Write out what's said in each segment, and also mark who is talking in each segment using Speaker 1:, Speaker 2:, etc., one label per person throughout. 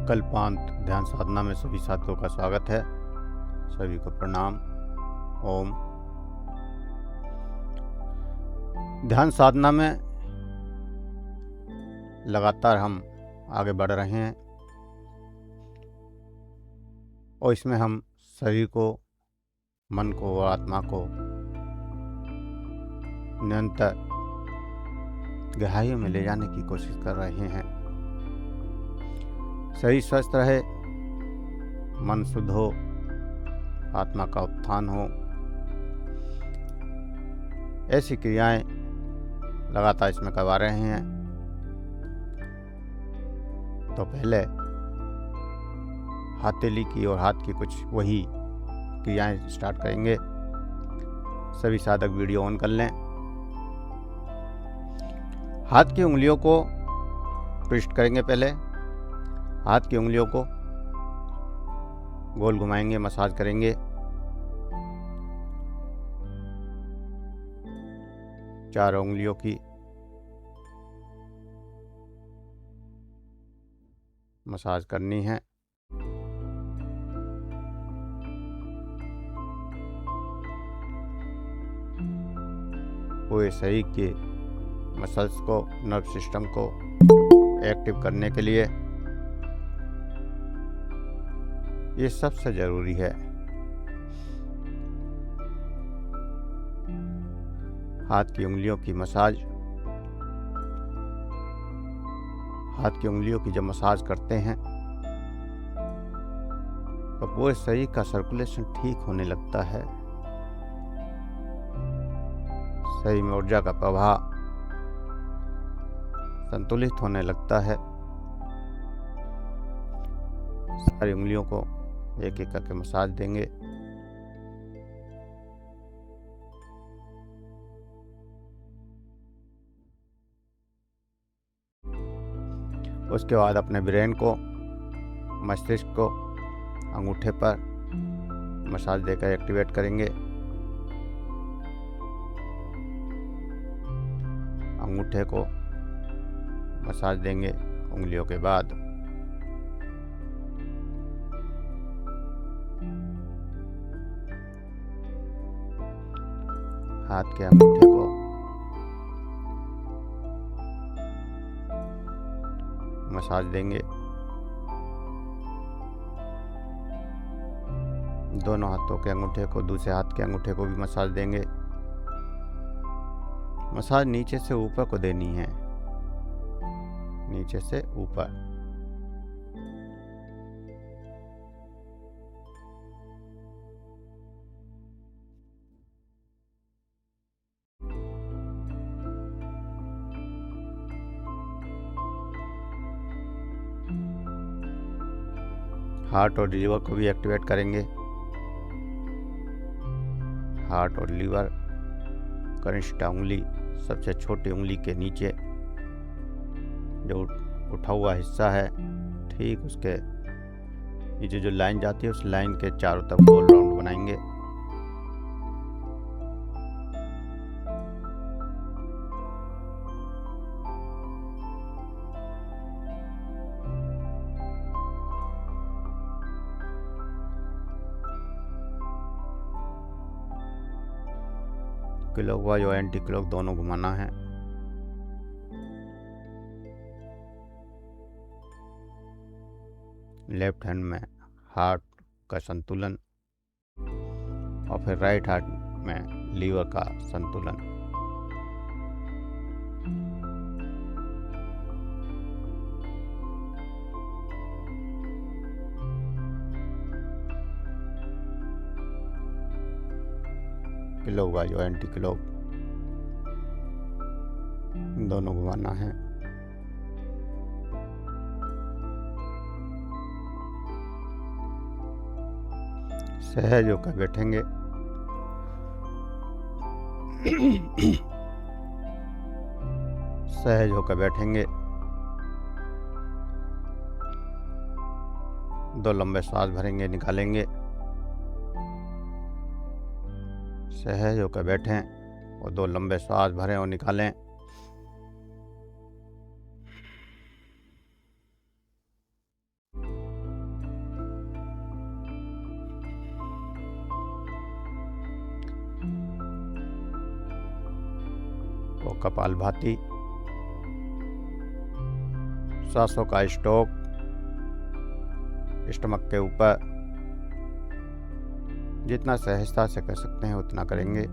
Speaker 1: कल्पांत ध्यान साधना में सभी साथियों का स्वागत है। सभी को प्रणाम। ओम। ध्यान साधना में लगातार हम आगे बढ़ रहे हैं और इसमें हम शरीर को, मन को और आत्मा को निरंतर गहराइयों में ले जाने की कोशिश कर रहे हैं। शरीर स्वस्थ रहे, मन शुद्ध हो, आत्मा का उत्थान हो, ऐसी क्रियाएं लगातार इसमें करवा रहे हैं। तो पहले हथेली की और हाथ की कुछ वही क्रियाएं स्टार्ट करेंगे। सभी साधक वीडियो ऑन कर लें। हाथ की उंगलियों को ट्विस्ट करेंगे। पहले हाथ की उंगलियों को गोल घुमाएंगे, मसाज करेंगे। चारों उंगलियों की मसाज करनी है। पूरे शरीर के मसल्स को, नर्व सिस्टम को एक्टिव करने के लिए ये सबसे ज़रूरी है। हाथ की उंगलियों की मसाज। हाथ की उंगलियों की जब मसाज करते हैं तो पूरे शरीर का सर्कुलेशन ठीक होने लगता है। शरीर में ऊर्जा का प्रवाह संतुलित होने लगता है। सारी उंगलियों को एक एक करके मसाज देंगे। उसके बाद अपने ब्रेन को, मस्तिष्क को अंगूठे पर मसाज देकर एक्टिवेट करेंगे। अंगूठे को मसाज देंगे उंगलियों के बाद। हाथ के अंगूठे को मसाज देंगे। दोनों हाथों के अंगूठे को, दूसरे हाथ के अंगूठे को भी मसाज देंगे। मसाज नीचे से ऊपर को देनी है, नीचे से ऊपर। हार्ट और लीवर को भी एक्टिवेट करेंगे। हार्ट और लीवर, कनिष्ठ उंगली, सबसे छोटी उंगली के नीचे जो उठा हुआ हिस्सा है, ठीक उसके नीचे जो लाइन जाती है, उस लाइन के चारों तरफ गोल राउंड बनाएंगे। क्लॉकवाइज और एंटी क्लॉक दोनों घुमाना है। लेफ्ट हैंड में हार्ट का संतुलन और फिर राइट हैंड में लीवर का संतुलन। क्लॉकवाइज और एंटी क्लॉक दोनों घुमाना है। सहज होकर बैठेंगे। सहज होकर बैठेंगे। दो लंबे श्वास भरेंगे, निकालेंगे। सहज होकर बैठें और दो लंबे श्वास भरें और निकालें। वो कपालभाति, सांसों का स्टॉक स्टमक के ऊपर जितना सहजता से कर सकते हैं उतना करेंगे।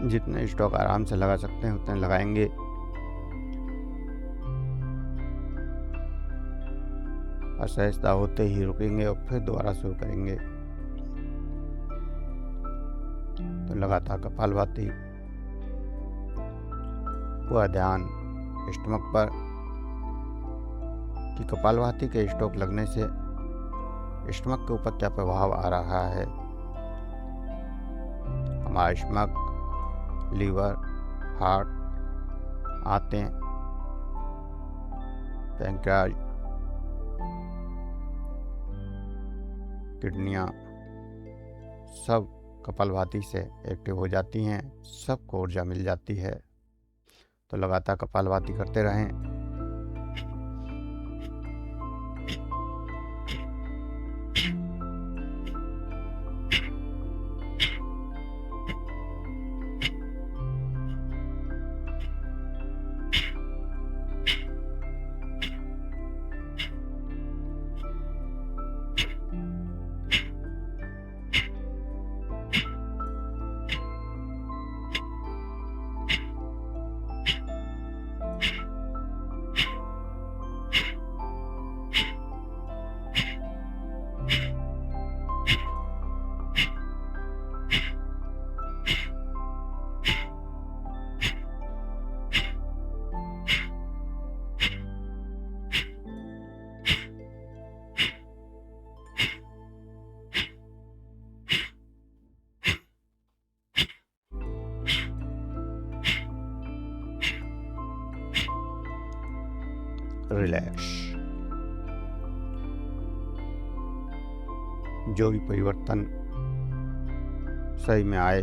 Speaker 1: जितने स्टॉक आराम से लगा सकते हैं उतने लगाएंगे। असहजता होते ही रुकेंगे और फिर दोबारा शुरू करेंगे। तो लगातार कपालभाति, पूरा ध्यान स्टमक पर कि कपालभाति के स्टॉक लगने से स्टमक के ऊपर क्या प्रभाव आ रहा है। हमारा स्टमक, लीवर, हार्ट, आंतें, पैंक्रियाज, किडनियाँ सब कपालभाति से एक्टिव हो जाती हैं, सबको ऊर्जा मिल जाती है। तो लगातार कपालभाति करते रहें। रिलैक्स। जो भी परिवर्तन सही में आए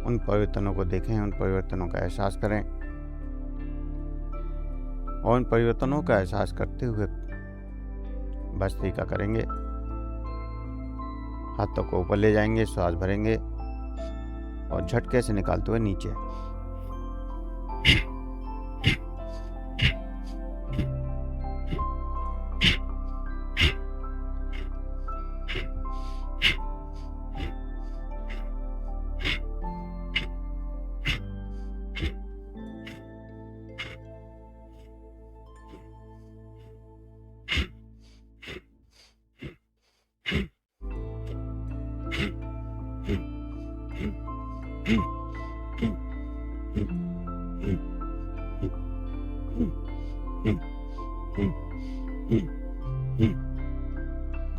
Speaker 1: उन परिवर्तनों को देखें, उन परिवर्तनों का एहसास करें और उन परिवर्तनों का एहसास करते हुए भस्त्रिका करेंगे। हाथों को ऊपर ले जाएंगे, श्वास भरेंगे और झटके से निकालते हुए नीचे।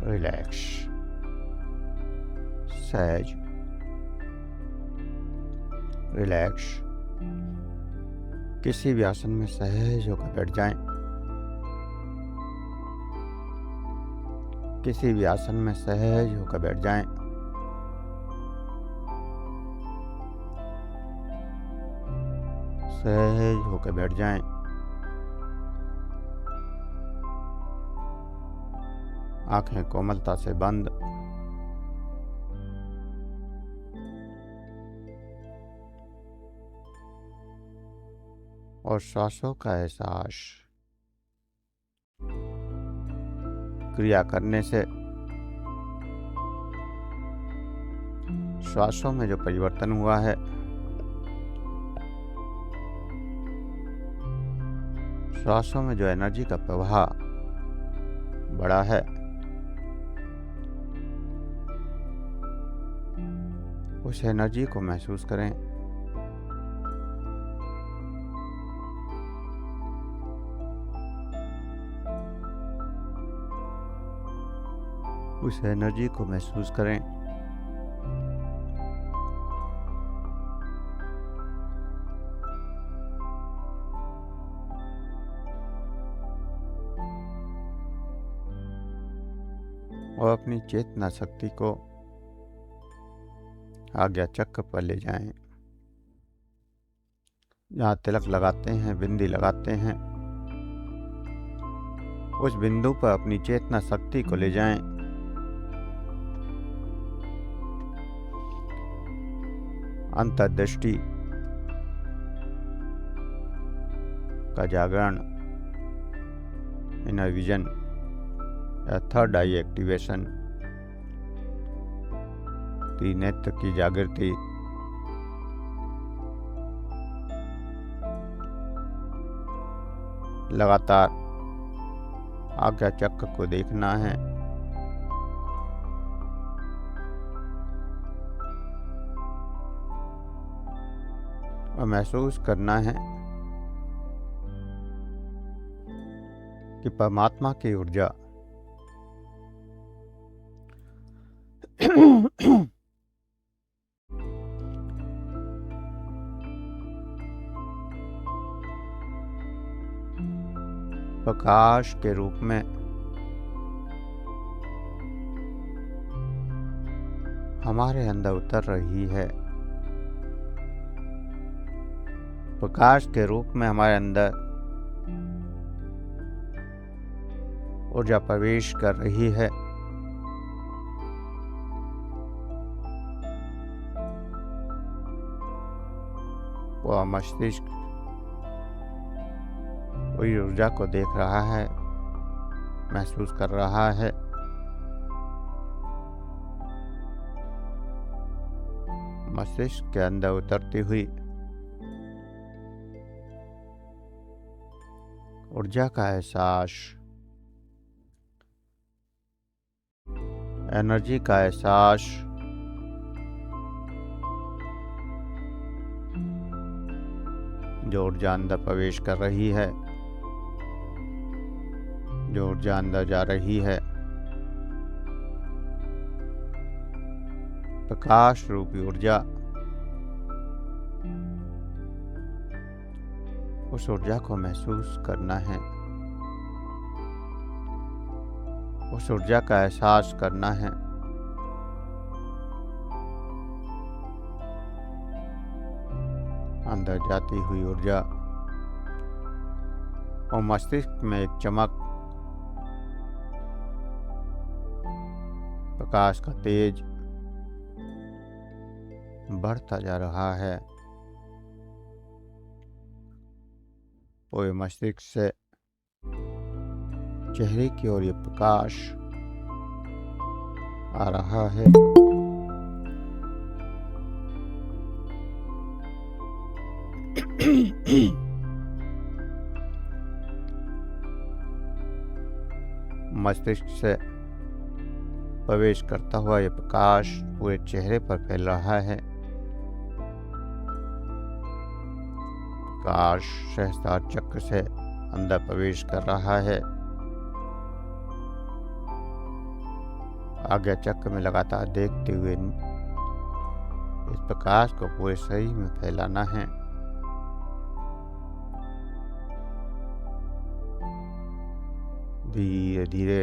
Speaker 1: रिलैक्स, सहज, रिलैक्स। किसी भी आसन में सहज होकर बैठ जाएं। किसी भी आसन में सहज होकर बैठ जाएं। सहज होकर बैठ जाएं। आंखें कोमलता से बंद। और श्वासों का एहसास क्रिया करने से श्वासों में जो परिवर्तन हुआ है, श्वासों में जो एनर्जी का प्रवाह बढ़ा है, उस एनर्जी को महसूस करें। उस एनर्जी को महसूस करें। और अपनी चेतना शक्ति को आज्ञा चक्र पर ले जाएं। जहाँ तिलक लगाते हैं, बिंदी लगाते हैं, उस बिंदु पर अपनी चेतना शक्ति को ले जाएं। अंतर्दृष्टि का जागरण, इनर विजन या थर्ड आई एक्टिवेशन, त्रिनेत्र की जागृति, लगातार आज्ञा चक्र को देखना है। और महसूस करना है कि परमात्मा की ऊर्जा प्रकाश के रूप में हमारे अंदर उतर रही है। प्रकाश के रूप में हमारे अंदर ऊर्जा प्रवेश कर रही है। वह मस्तिष्क वही ऊर्जा को देख रहा है, महसूस कर रहा है। मस्तिष्क के अंदर उतरती हुई ऊर्जा का एहसास, एनर्जी का एहसास जो ऊर्जा अंदर प्रवेश कर रही है, जो ऊर्जा अंदर जा रही है, प्रकाश रूपी ऊर्जा, उस ऊर्जा को महसूस करना है, उस ऊर्जा का एहसास करना है। अंदर जाती हुई ऊर्जा और मस्तिष्क में एक चमक, प्रकाश का तेज बढ़ता जा रहा है। पूरे मस्तिष्क से चेहरे की ओर ये प्रकाश आ रहा है। मस्तिष्क से प्रवेश करता हुआ यह प्रकाश पूरे चेहरे पर फैल रहा है। प्रकाश सहस्त्रार चक्र से अंदर प्रवेश कर रहा है। आज्ञा चक्र में लगातार देखते हुए इस प्रकाश को पूरे शरीर में फैलाना है। धीरे धीरे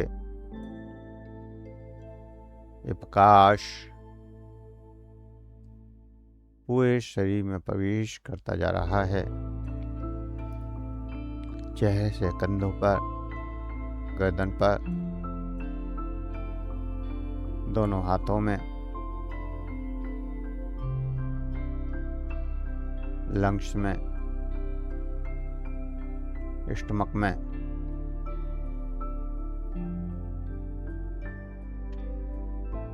Speaker 1: ये प्रकाश पूरे शरीर में प्रवेश करता जा रहा है। चेहरे से कंधों पर, गर्दन पर, दोनों हाथों में, लंग्स में, स्टमक में,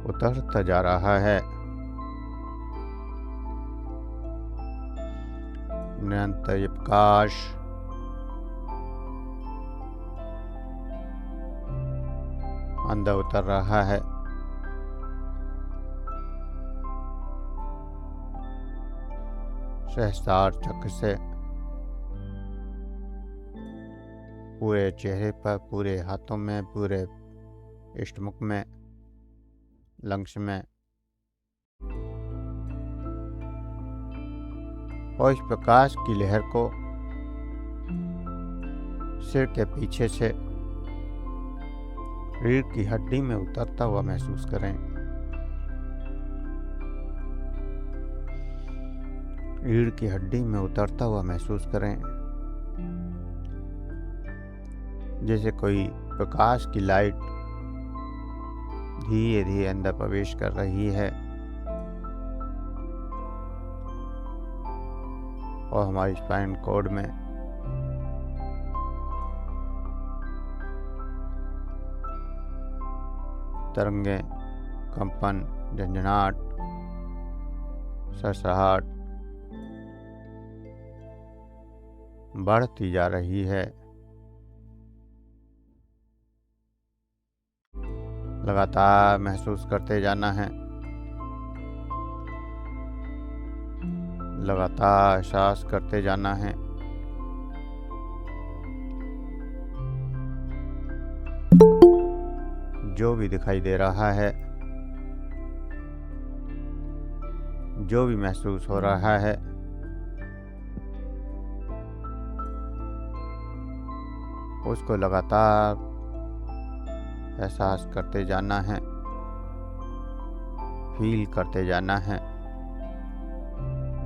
Speaker 1: उतरता जा रहा है। निरंतर ये प्रकाश अंदर उतर रहा है। सहस्त्रार चक्र से पूरे चेहरे पर, पूरे हाथों में, पूरे स्टमक में, लंग्स में, और इस प्रकाश की लहर को सिर के पीछे से रीढ़ की हड्डी में उतरता हुआ महसूस करें। रीढ़ की हड्डी में उतरता हुआ महसूस करें, जैसे कोई प्रकाश की लाइट धीरे धीरे अंदर प्रवेश कर रही है और हमारी स्पाइन कॉर्ड में तरंगें, कंपन, झंझनाहट, सरसराहट बढ़ती जा रही है। लगातार महसूस करते जाना है, लगातार एहसास करते जाना है। जो भी दिखाई दे रहा है, जो भी महसूस हो रहा है, उसको लगातार एहसास करते जाना है, फील करते जाना है,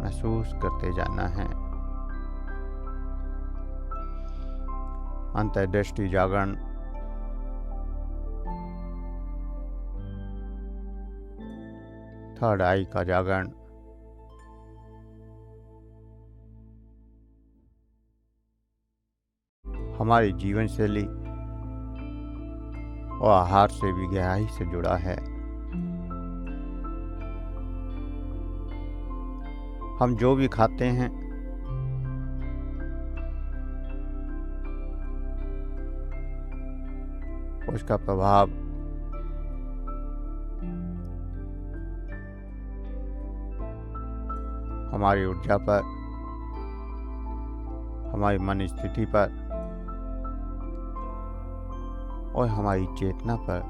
Speaker 1: महसूस करते जाना है। अंतर्दृष्टि जागरण, थर्ड आई का जागरण, हमारी जीवन शैली और आहार से भी गहराई से जुड़ा है। हम जो भी खाते हैं उसका प्रभाव हमारी ऊर्जा पर, हमारी मन स्थिति पर और हमारी चेतना पर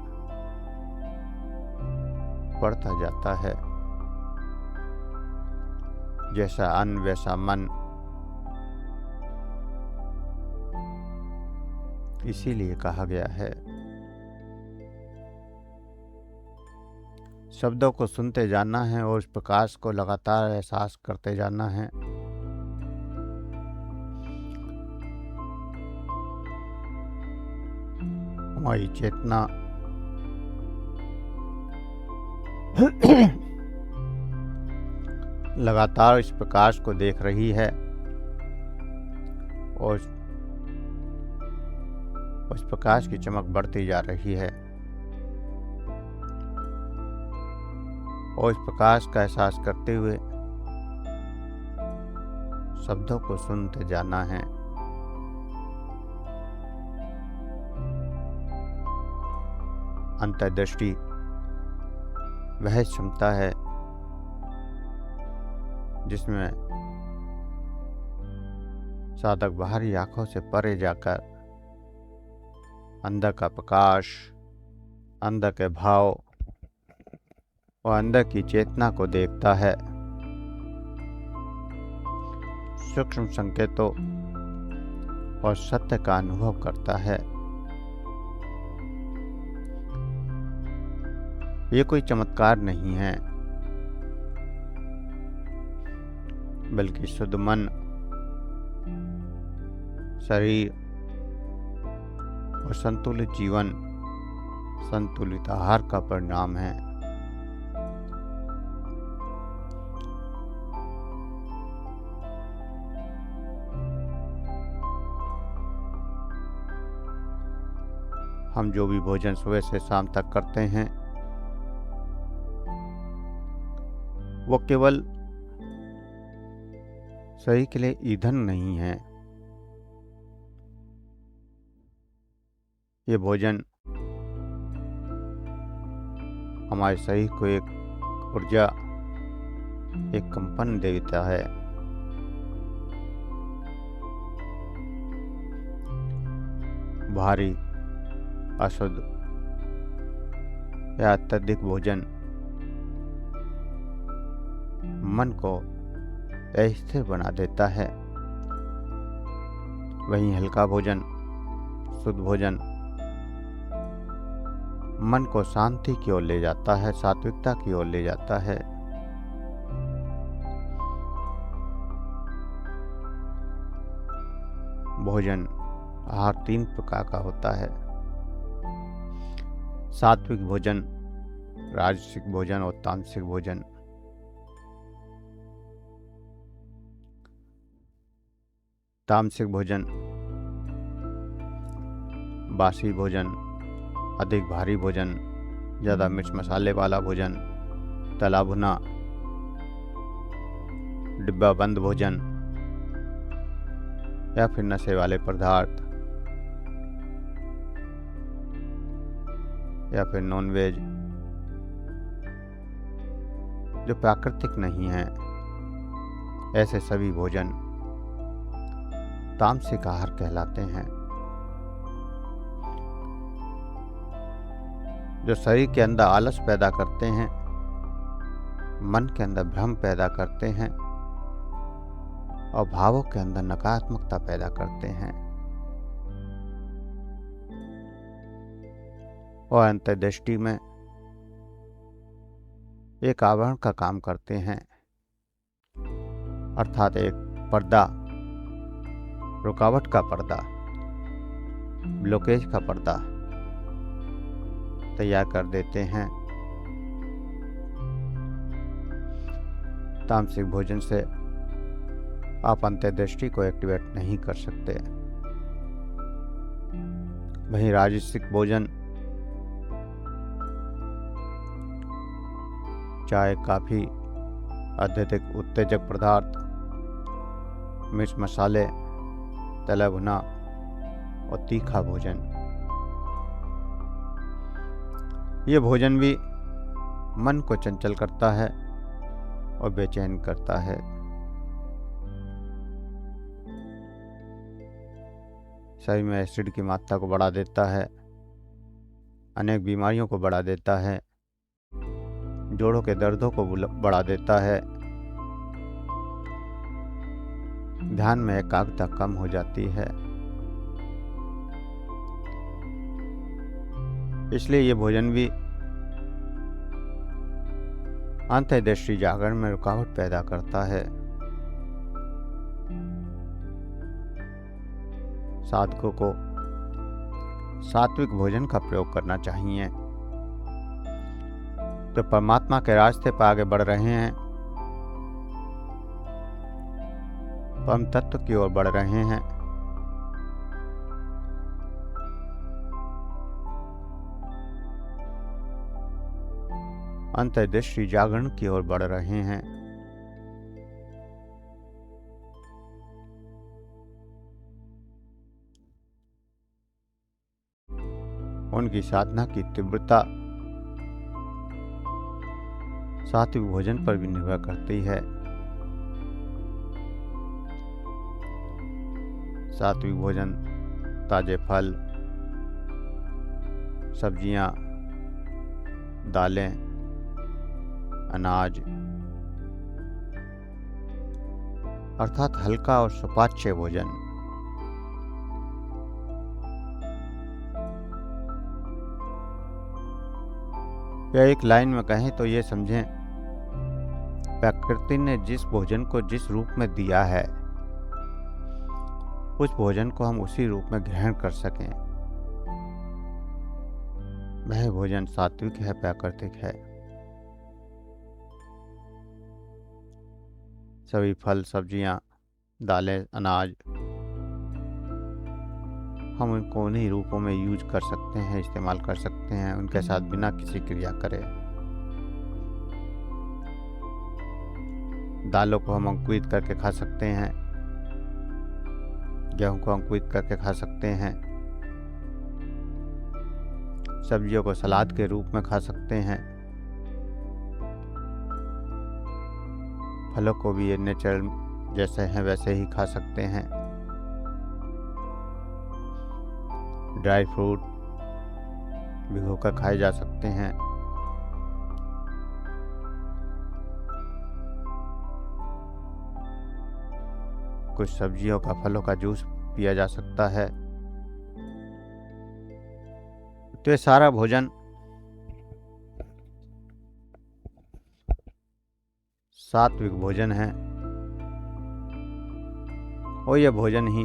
Speaker 1: पड़ता जाता है। जैसा अन्न वैसा मन, इसीलिए कहा गया है। शब्दों को सुनते जाना है और उस प्रकाश को लगातार एहसास करते जाना है। हमारी चेतना लगातार इस प्रकाश को देख रही है और उस प्रकाश की चमक बढ़ती जा रही है और इस प्रकाश का एहसास करते हुए शब्दों को सुनते जाना है। अंतर्दृष्टि वह क्षमता है जिसमें साधक बाहरी आंखों से परे जाकर अंदर का प्रकाश, अंदर के भाव और अंदर की चेतना को देखता है, सूक्ष्म संकेतों और सत्य का अनुभव करता है। ये कोई चमत्कार नहीं है, बल्कि शुद्ध मन, शरीर और संतुलित जीवन, संतुलित आहार का परिणाम है। हम जो भी भोजन सुबह से शाम तक करते हैं वो केवल शरीर के लिए ईंधन नहीं है। ये भोजन हमारे शरीर को एक ऊर्जा, एक कंपन देता है। भारी, अशुद्ध या अत्यधिक भोजन मन को अस्थिर बना देता है। वहीं हल्का भोजन, शुद्ध भोजन मन को शांति की ओर ले जाता है, सात्विकता की ओर ले जाता है। भोजन आहार 3 प्रकार का होता है। सात्विक भोजन, राजसिक भोजन और तामसिक भोजन। तामसिक भोजन बासी भोजन, अधिक भारी भोजन, ज़्यादा मिर्च मसाले वाला भोजन, तला भुना, डिब्बा बंद भोजन या फिर नशे वाले पदार्थ या फिर नॉनवेज जो प्राकृतिक नहीं है, ऐसे सभी भोजन तामसिक आहार कहलाते हैं। जो शरीर के अंदर आलस पैदा करते हैं, मन के अंदर भ्रम पैदा करते हैं और भावों के अंदर नकारात्मकता पैदा करते हैं और अंतर्दृष्टि में एक आवरण का काम करते हैं, अर्थात एक पर्दा, रुकावट का पर्दा, ब्लॉकेज का पर्दा तैयार कर देते हैं। तामसिक भोजन से आप अंतर्दृष्टि को एक्टिवेट नहीं कर सकते। वहीं राजसिक भोजन चाय, काफी, अत्यधिक उत्तेजक पदार्थ, मिर्च मसाले, तला भुना और तीखा भोजन, ये भोजन भी मन को चंचल करता है और बेचैन करता है। शरीर में एसिड की मात्रा को बढ़ा देता है, अनेक बीमारियों को बढ़ा देता है, जोड़ों के दर्दों को बढ़ा देता है, ध्यान में एकाग्रता कम हो जाती है। इसलिए ये भोजन भी अंतर्दृष्टि जागरण में रुकावट पैदा करता है। साधकों को सात्विक भोजन का प्रयोग करना चाहिए तो परमात्मा के रास्ते पर आगे बढ़ रहे हैं, परम तत्व की ओर बढ़ रहे हैं। अंतर्दृष्टि जागरण की ओर बढ़ रहे हैं। उनकी साधना की तीव्रता सात्विक भोजन पर भी निर्भर करती है। सात्विक भोजन ताजे फल, सब्जियां, दालें, अनाज अर्थात हल्का और सुपाच्य भोजन। या एक लाइन में कहें तो ये समझें, प्रकृति ने जिस भोजन को जिस रूप में दिया है, उस भोजन को हम उसी रूप में ग्रहण कर सकें, वह भोजन सात्विक है, प्राकृतिक है। सभी फल, सब्जियां, दालें, अनाज हम उनको उन्हीं रूपों में यूज कर सकते हैं, इस्तेमाल कर सकते हैं, उनके साथ बिना किसी क्रिया करे। दालों को हम अंकुरित करके खा सकते हैं, गेहूं को अंकुरित करके खा सकते हैं, सब्जियों को सलाद के रूप में खा सकते हैं, फलों को भी ये नेचुरल जैसे हैं वैसे ही खा सकते हैं। ड्राई फ्रूट भिगोकर खाए जा सकते हैं। कुछ सब्जियों का, फलों का जूस पिया जा सकता है। तो ये सारा भोजन सात्विक भोजन है और यह भोजन ही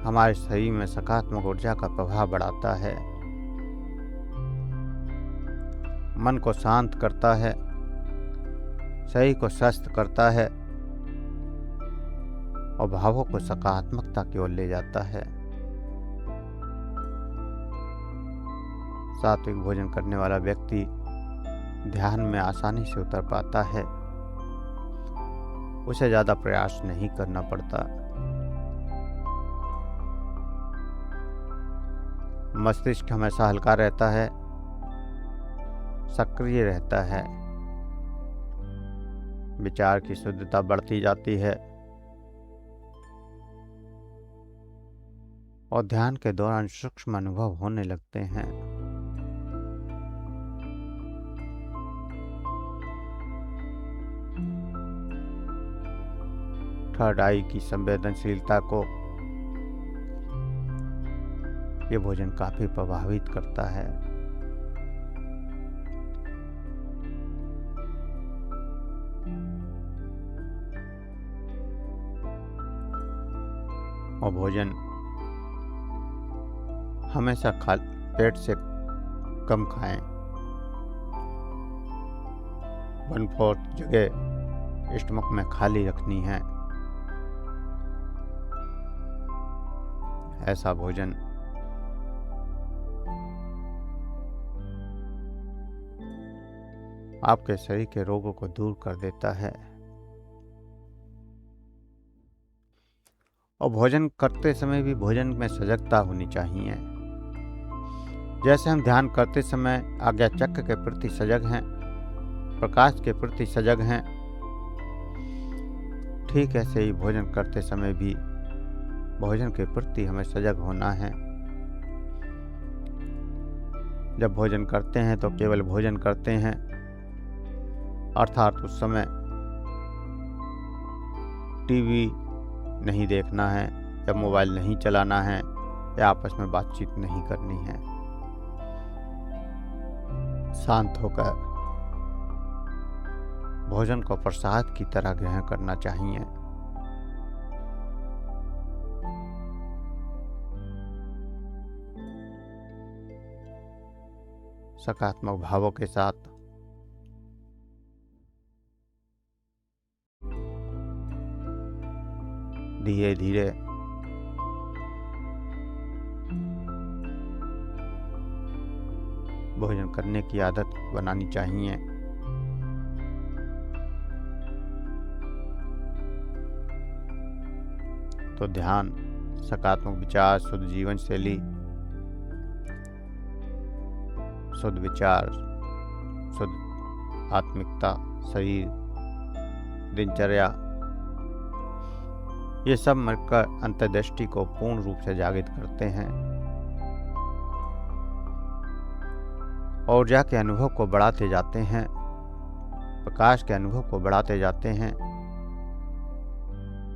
Speaker 1: हमारे शरीर में सकारात्मक ऊर्जा का प्रभाव बढ़ाता है, मन को शांत करता है, शरीर को स्वस्थ करता है और भावों को सकारात्मकता की ओर ले जाता है। सात्विक भोजन करने वाला व्यक्ति ध्यान में आसानी से उतर पाता है, उसे ज़्यादा प्रयास नहीं करना पड़ता। मस्तिष्क हमेशा हल्का रहता है, सक्रिय रहता है, विचार की शुद्धता बढ़ती जाती है और ध्यान के दौरान सूक्ष्म अनुभव होने लगते हैं। थर्ड आई की संवेदनशीलता को ये भोजन काफी प्रभावित करता है। और भोजन हमेशा पेट से कम खाएं। 1/4 जगह स्टमक में खाली रखनी है। ऐसा भोजन आपके शरीर के रोगों को दूर कर देता है। और भोजन करते समय भी भोजन में सजगता होनी चाहिए। जैसे हम ध्यान करते समय आज्ञा चक्र के प्रति सजग हैं, प्रकाश के प्रति सजग हैं, ठीक ऐसे ही भोजन करते समय भी भोजन के प्रति हमें सजग होना है। जब भोजन करते हैं तो केवल भोजन करते हैं, अर्थात उस समय टीवी नहीं देखना है या मोबाइल नहीं चलाना है या आपस में बातचीत नहीं करनी है। शांत होकर भोजन को प्रसाद की तरह ग्रहण करना चाहिए। सकारात्मक भावों के साथ धीरे धीरे भोजन करने की आदत बनानी चाहिए। तो ध्यान, सकारात्मक विचार, शुद्ध जीवन शैली, शुद्ध विचार, शुद्ध आत्मिकता, शरीर, दिनचर्या, ये सब मिलकर अंतर्दृष्टि को पूर्ण रूप से जागृत करते हैं। ऊर्जा के अनुभव को बढ़ाते जाते हैं, प्रकाश के अनुभव को बढ़ाते जाते हैं।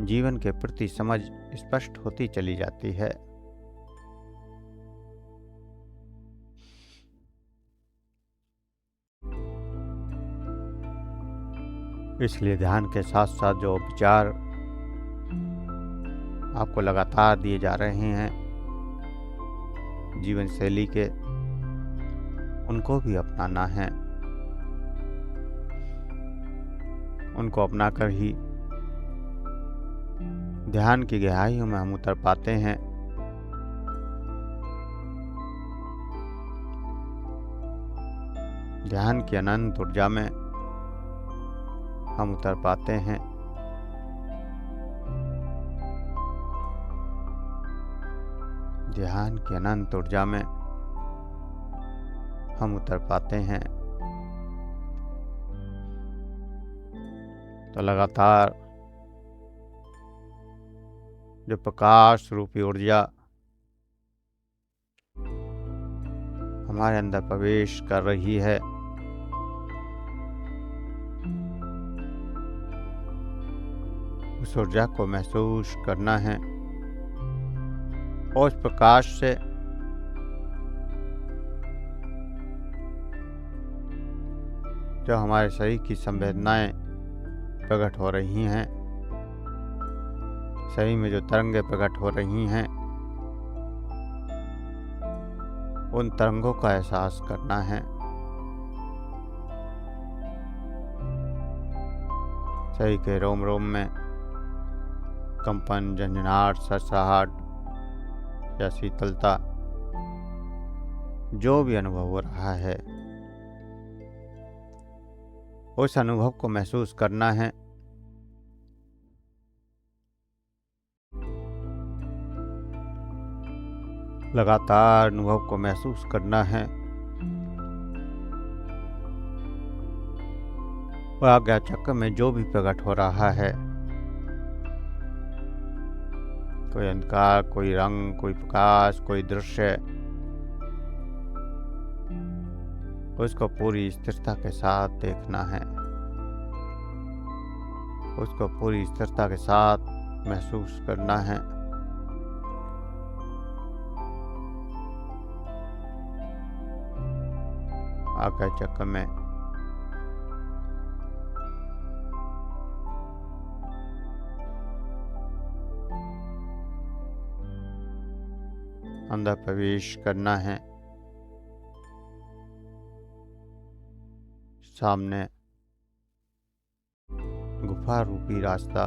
Speaker 1: जीवन के प्रति समझ स्पष्ट होती चली जाती है। इसलिए ध्यान के साथ साथ जो विचार आपको लगातार दिए जा रहे हैं जीवन शैली के, उनको भी अपनाना है। उनको अपनाकर ही ध्यान की गहराइयों में हम उतर पाते हैं। ध्यान की अनंत ऊर्जा में हम उतर पाते हैं। ध्यान की अनंत ऊर्जा में हम उतर पाते हैं। तो लगातार जो प्रकाश रूपी ऊर्जा हमारे अंदर प्रवेश कर रही है, उस ऊर्जा को महसूस करना है और उस प्रकाश से जो हमारे शरीर की संवेदनाएं प्रकट हो रही हैं, शरीर में जो तरंगें प्रकट हो रही हैं, उन तरंगों का एहसास करना है। शरीर के रोम रोम में कंपन, झंझनाहट, सरसराहट या शीतलता जो भी अनुभव हो रहा है, उस अनुभव को महसूस करना है। लगातार अनुभव को महसूस करना है और आज्ञा चक्र में जो भी प्रकट हो रहा है, कोई अंधकार, कोई रंग, कोई प्रकाश, कोई दृश्य, उसको पूरी स्थिरता के साथ देखना है, उसको पूरी स्थिरता के साथ महसूस करना है। आज्ञा चक्र में अंदर प्रवेश करना है। सामने गुफा रूपी रास्ता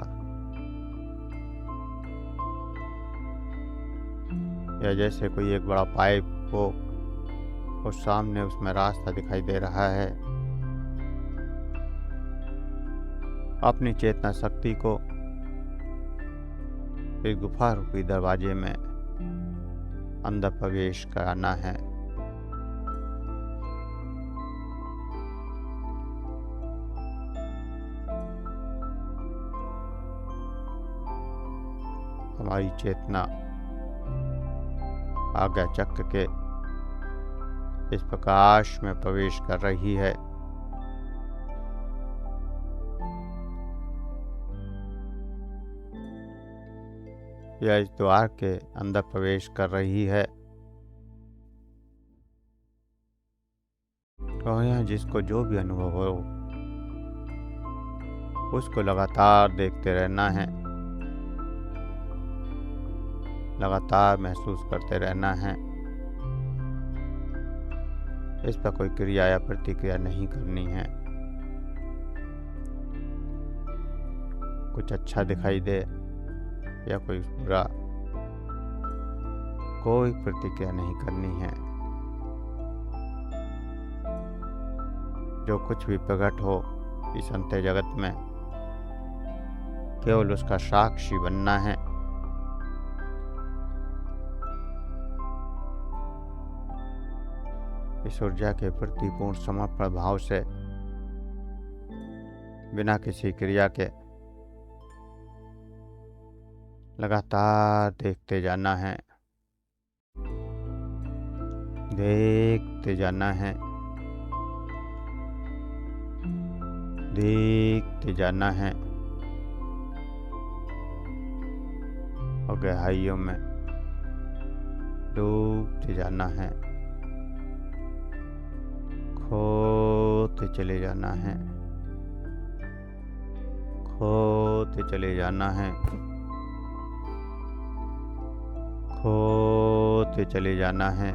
Speaker 1: या जैसे कोई एक बड़ा पाइप हो और सामने उसमें रास्ता दिखाई दे रहा है। अपनी चेतना शक्ति को इस गुफा रूपी दरवाजे में अंदर प्रवेश कराना है। हमारी चेतना आज्ञा चक्र के इस प्रकाश में प्रवेश कर रही है। यह इस द्वार के अंदर प्रवेश कर रही है और यहाँ जिसको जो भी अनुभव हो उसको लगातार देखते रहना है, लगातार महसूस करते रहना है। इस पर कोई क्रिया या प्रतिक्रिया नहीं करनी है। कुछ अच्छा दिखाई दे या कोई बुरा, कोई प्रतिक्रिया नहीं करनी है। जो कुछ भी प्रकट हो इस अंतः जगत में, केवल उसका साक्षी बनना है। इस ऊर्जा के प्रति पूर्ण समर्पण भाव से बिना किसी क्रिया के लगातार देखते जाना है, देखते जाना है, देखते जाना है और गहराइयों में डूबते जाना है, खोते चले जाना है, खोते चले जाना है, खोते चले जाना है।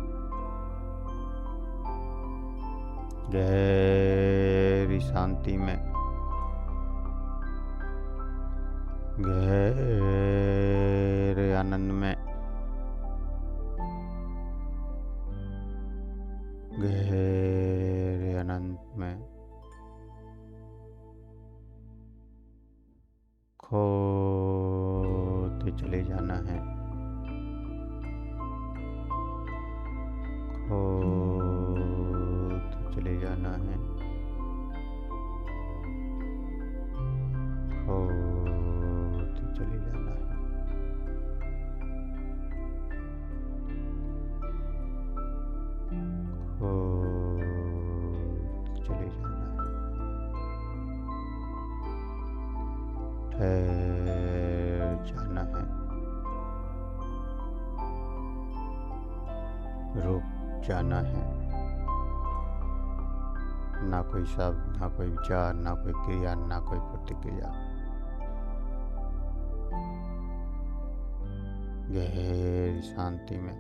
Speaker 1: गहरी शांति में, गहरे आनंद में, गहरे आनंद में खोते चले जाना है, खोते चले जाना है, खोते चले जाना है। खोते चले जाना है। जाना है, रुक जाना है। ना कोई शब्द, ना कोई विचार, ना कोई क्रिया, ना कोई प्रतिक्रिया। गहरी शांति में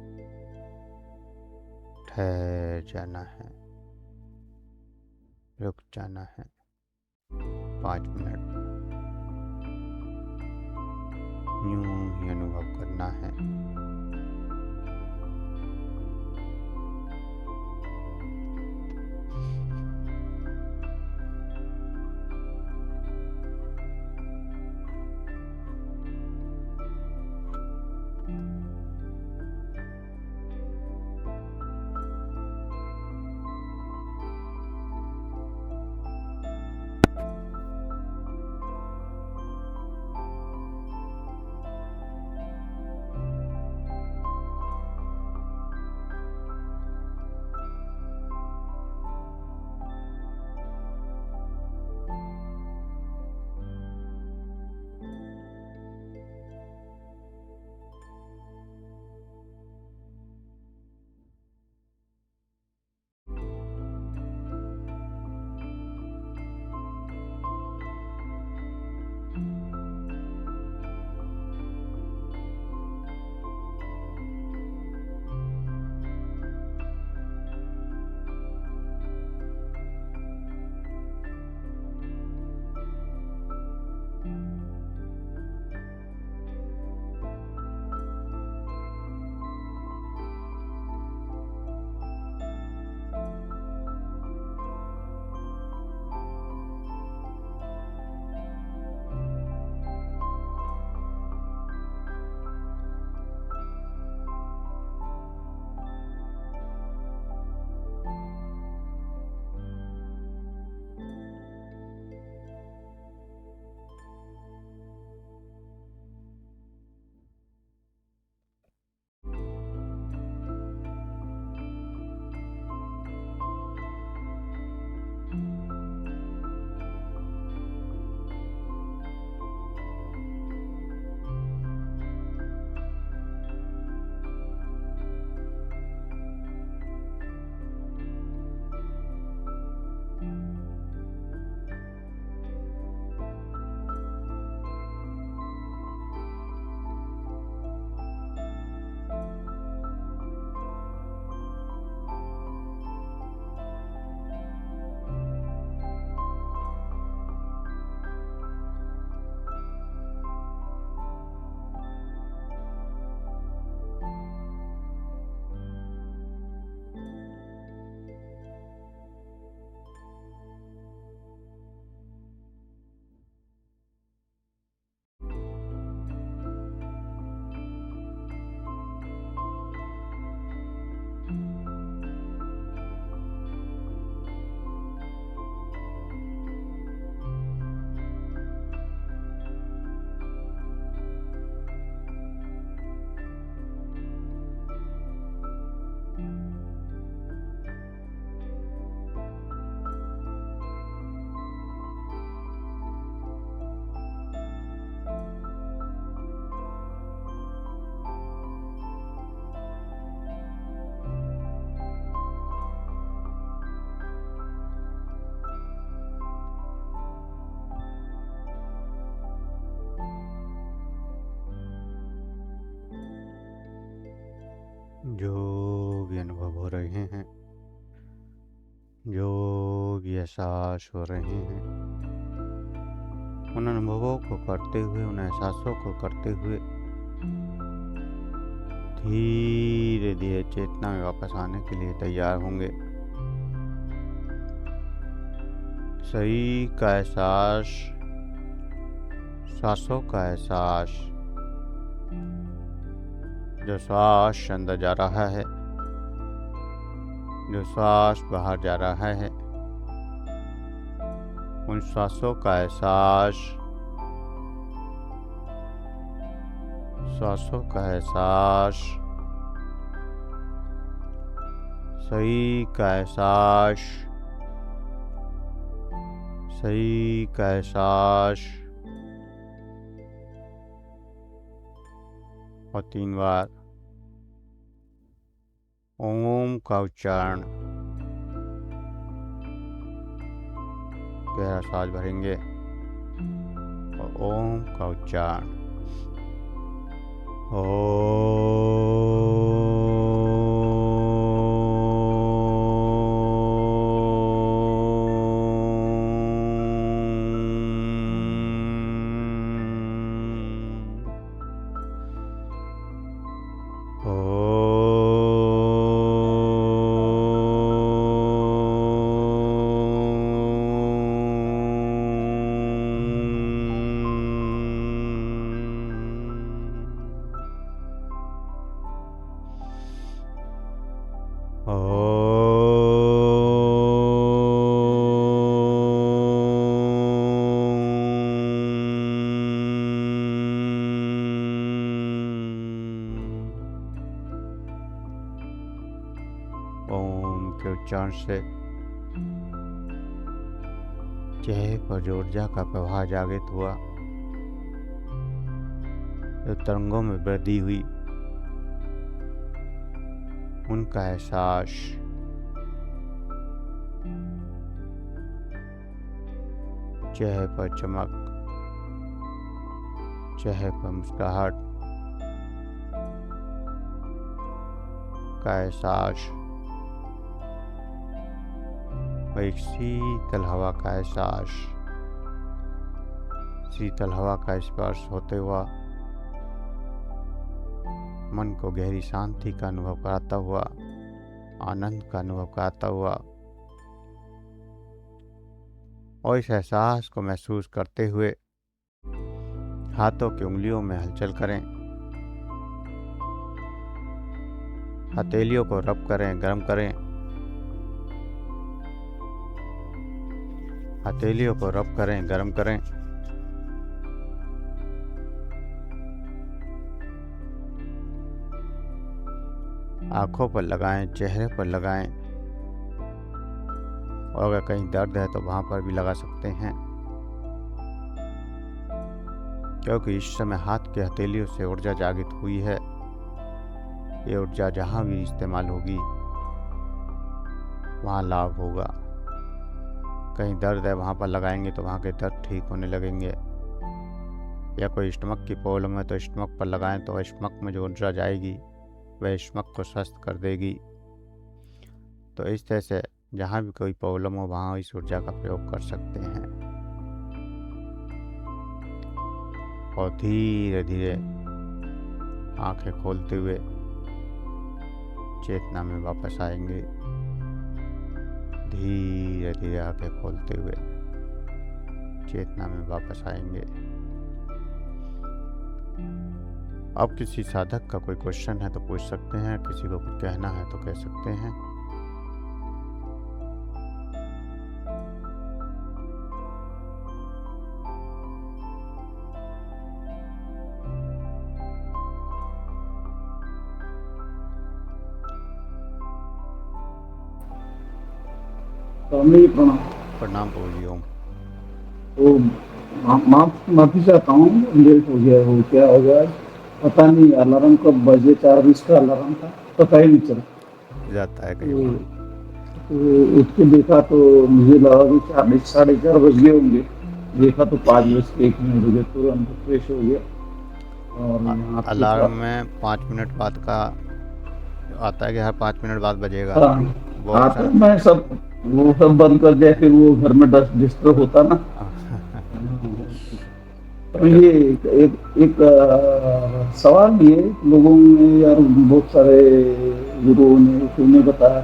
Speaker 1: ठहर जाना है, रुक जाना है। 5 मिनट यूं ही अनुभव करना है। जो भी अनुभव हो रहे हैं, जो भी एहसास हो रहे हैं, उन अनुभवों को करते हुए, उन एहसासों को करते हुए धीरे धीरे चेतना में वापस आने के लिए तैयार होंगे। शरीर का एहसास, सांसों का एहसास, जो श्वास अंदर जा रहा है, जो श्वास बाहर जा रहा है, उन श्वासों का एहसास, श्वासों का एहसास, शरीर का एहसास, शरीर का एहसास, और 3 बार ओम का उच्चारण। गहरा सांस भरेंगे और ओम का उच्चारण। ओम के उच्चारण से चेहरे पर जो ऊर्जा का प्रवाह जागृत हुआ, जो तरंगों में वृद्धि हुई, उनका एहसास चेहरे पर चमक, चेहरे पर मुस्कुराहट का एहसास, एक शीतल हवा का एहसास, शीतल हवा का स्पर्श होते हुआ मन को गहरी शांति का अनुभव कराता हुआ, आनंद का अनुभव कराता हुआ, और इस एहसास को महसूस करते हुए हाथों की उंगलियों में हलचल करें, हथेलियों को रब करें, गर्म करें, हथेलियों को रब करें, गर्म करें। आंखों पर लगाएं, चेहरे पर लगाएं, और अगर कहीं दर्द है तो वहां पर भी लगा सकते हैं, क्योंकि इस समय हाथ के हथेलियों से ऊर्जा जागृत हुई है। ये ऊर्जा जहां भी इस्तेमाल होगी वहां लाभ होगा। कहीं दर्द है वहां पर लगाएंगे तो वहां के दर्द ठीक होने लगेंगे, या कोई स्टमक की प्रॉब्लम है तो स्टमक पर लगाएं तो स्टमक में जो ऊर्जा जाएगी वह स्टमक को स्वस्थ कर देगी। तो इस तरह से जहाँ भी कोई प्रॉब्लम हो वहाँ इस ऊर्जा का प्रयोग कर सकते हैं। और धीरे धीरे आंखें खोलते हुए चेतना में वापस आएंगे। धीरे धीरे आंखें खोलते हुए चेतना में वापस आएंगे। अब किसी साधक का कोई क्वेश्चन है तो पूछ सकते हैं, किसी को कुछ कहना है तो कह सकते हैं।
Speaker 2: प्रणाम।
Speaker 1: प्रणाम प्रभु। ओम।
Speaker 2: तो माफी चाहता हूँ, लेट हो गया। हो क्या हो गया पता नहीं, अलार्म कब बजे, 4:20 का अलार्म था, पता ही नहीं चला।
Speaker 1: जाता है कई बार।
Speaker 2: तो उठ के देखा तो मुझे लगा कि 4:30 बज गए होंगे। देखा तो 5:01 हो गए। तुरंत फ्रेश हो गया और
Speaker 1: अलार्म में 5 मिनट बाद का आता है कि हर 5 मिनट बाद बजेगा।
Speaker 2: आता मैं सब वो सब बंद कर दिया, फिर वो घर में डस्ट डिस्टर्ब होता ना। तो ये एक सवाल भी है लोगों में यार, बहुत सारे गुरुओं ने तुमने बताया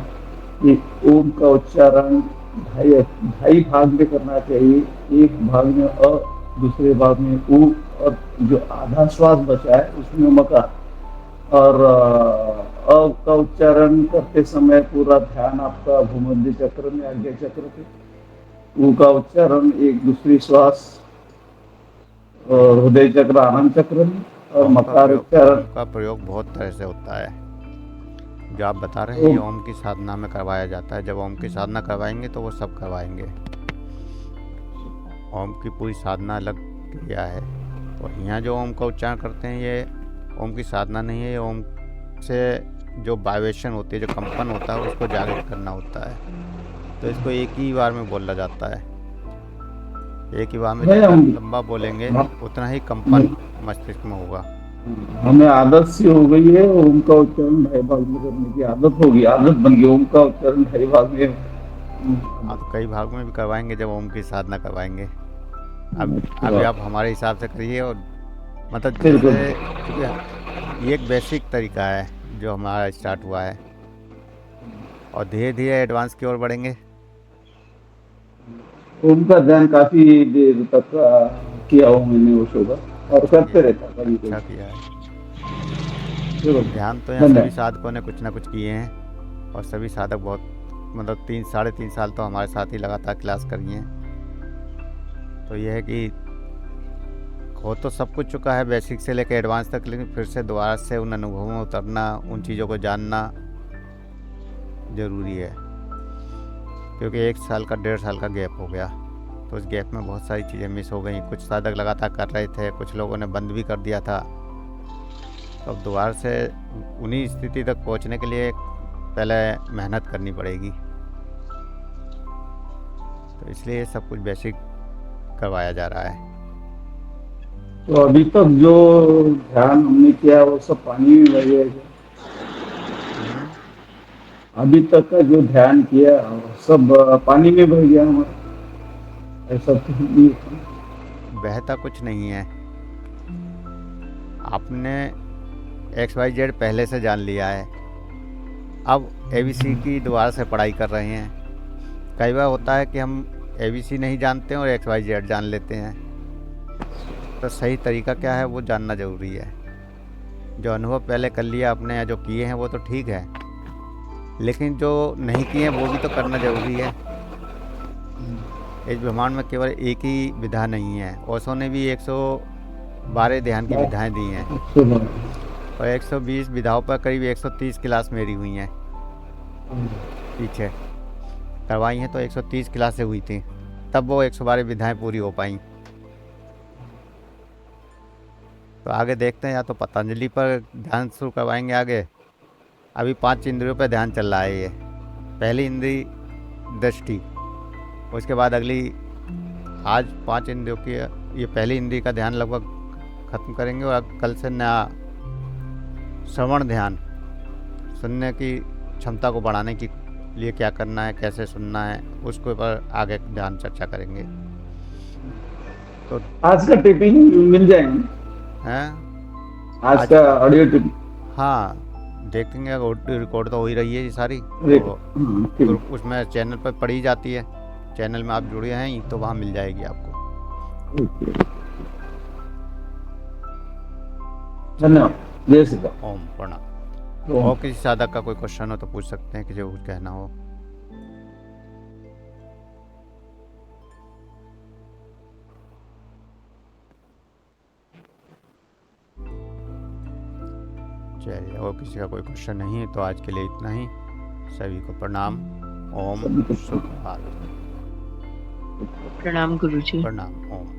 Speaker 2: कि ओम का उच्चारण ढाई भाग में करना चाहिए। एक भाग में अ, दूसरे भाग में उ, और जो आधा श्वास बचा है उसमें मकार। और अ का उच्चारण करते समय पूरा ध्यान आपका भूमध्य चक्र में, आज्ञा चक्र पे। उ का उच्चारण एक दूसरी श्वास और हृदय चक्र, आनंद चक्र में। और मकार उच्चारण
Speaker 1: का प्रयोग बहुत तरह से होता है। जो आप बता रहे हैं ये ओम की साधना में करवाया जाता है। जब ओम की साधना करवाएंगे तो वो सब करवाएंगे। ओम की पूरी साधना अलग क्रिया है। तो यहाँ जो ओम का उच्चारण करते हैं ये ओम की साधना नहीं है, ये ओम से जो वाइब्रेशन होती है, जो कंपन होता है, उसको जागृत करना होता है। तो इसको एक ही बार में बोला जाता है। एक ही बार में
Speaker 2: नहीं
Speaker 1: जितना
Speaker 2: हम
Speaker 1: लंबा बोलेंगे
Speaker 2: हम-
Speaker 1: उतना ही कंपन मस्तिष्क में होगा।
Speaker 2: हमें आदत सी हो गई है, ओम का उच्चारण ढाई भाग में करने की आदत होगी, आदत बन गई ओम का उच्चारण ढाई भाग में।
Speaker 1: हाँ, तो कई भाग में भी करवाएंगे जब ओम की साधना करवाएंगे। अब
Speaker 2: अच्छी
Speaker 1: अभी
Speaker 2: बात।
Speaker 1: आप हमारे हिसाब से करिए, और मतलब
Speaker 2: बिल्कुल।
Speaker 1: जैसे, क्योंकि ये एक बेसिक तरीका है जो हमारा स्टार्ट हुआ है, और धीरे धीरे एडवांस की ओर बढ़ेंगे।
Speaker 2: ओम का ध्यान काफी देर तक किया हूँ मैंने उस होगा, और
Speaker 1: अच्छा
Speaker 2: करते
Speaker 1: किया है,
Speaker 2: रहता कभी कभी।
Speaker 1: अच्छा किया है।
Speaker 2: चलो,
Speaker 1: ध्यान तो यहाँ सभी
Speaker 2: धन्यवाद।
Speaker 1: साधकों ने कुछ ना कुछ किए हैं, और सभी साधक बहुत, मतलब 3 साढ़े 3 साल तो हमारे साथ ही लगातार क्लास करी हैं। तो यह है कि हो तो सब कुछ चुका है बेसिक से लेकर एडवांस तक, लेकिन फिर से दोबारा से उन अनुभवों में उतरना, उन चीज़ों को जानना ज़रूरी है। क्योंकि 1 साल का 1.5 साल का गैप हो गया, तो उस गैप में बहुत सारी चीज़ें मिस हो गई। कुछ साधक लगातार कर रहे थे, कुछ लोगों ने बंद भी कर दिया था। तो अब दोबारा से उन्हीं स्थिति तक पहुंचने के लिए पहले मेहनत करनी पड़ेगी। तो इसलिए सब कुछ बेसिक करवाया जा रहा है।
Speaker 2: तो अभी तक जो ध्यान हमने किया वो सब पानी में बह गया क्या?
Speaker 1: हम्म,
Speaker 2: अभी तक का जो ध्यान किया वो सब पानी में बह गया हमारा, ऐसा तो नहीं था।
Speaker 1: बहता कुछ नहीं है। आपने XYZ पहले से जान लिया है, अब ABC की दोबारा से पढ़ाई कर रहे हैं। कई बार होता है कि हम ABC नहीं जानते हैं और XYZ जान लेते हैं। तो सही तरीका क्या है वो जानना ज़रूरी है। जो अनुभव पहले कर लिया आपने या जो किए हैं वो तो ठीक है, लेकिन जो नहीं किए हैं वो भी तो करना ज़रूरी है। इस ब्रह्मांड में केवल एक ही विधा नहीं है। ओशो ने भी 112 ध्यान की विधाएं दी हैं,
Speaker 2: सुनो।
Speaker 1: और 120 विधाओं पर करीब 130 क्लास मेरी हुई हैं पीछे करवाई हैं। तो 130 क्लासें हुई थी, तब वो 112 विधाएं पूरी हो पाई। तो आगे देखते हैं, या तो पतंजलि पर ध्यान शुरू करवाएंगे आगे। अभी 5 इंद्रियों पर ध्यान चल रहा है। ये पहली इंद्री दृष्टि, उसके बाद अगली, आज 5 इंद्रियों की ये पहली इंद्री का ध्यान लगभग ख़त्म करेंगे, और अब कल से नया श्रवण ध्यान, सुनने की क्षमता को बढ़ाने के लिए क्या करना है, कैसे सुनना है, उसके ऊपर आगे ध्यान चर्चा करेंगे। तो
Speaker 2: आज का टिपिंग मिल जाएंगे,
Speaker 1: हैं
Speaker 2: आज
Speaker 1: आज
Speaker 2: का ऑडियो टिपिंग।
Speaker 1: हाँ, देखेंगे। रिकॉर्ड तो हो ही रही है ये सारी, तो
Speaker 2: ठीक।
Speaker 1: ग्रुप उसमें चैनल पर पड़ी जाती है। चैनल में आप जुड़े हैं तो वहाँ मिल जाएगी आपको।
Speaker 2: ओके। धन्यवाद। जय श्री राम।
Speaker 1: ओम प्रणाम।
Speaker 2: ओम।
Speaker 1: और किसी साधक का कोई क्वेश्चन हो तो पूछ सकते हैं, किसी को कुछ कहना हो। चलिए, और किसी का कोई क्वेश्चन नहीं है तो आज के लिए इतना ही। सभी को प्रणाम। ओम
Speaker 2: सभी को
Speaker 1: सुप्रभात।
Speaker 3: प्रणाम गुरुजी।
Speaker 1: प्रणाम। ओम।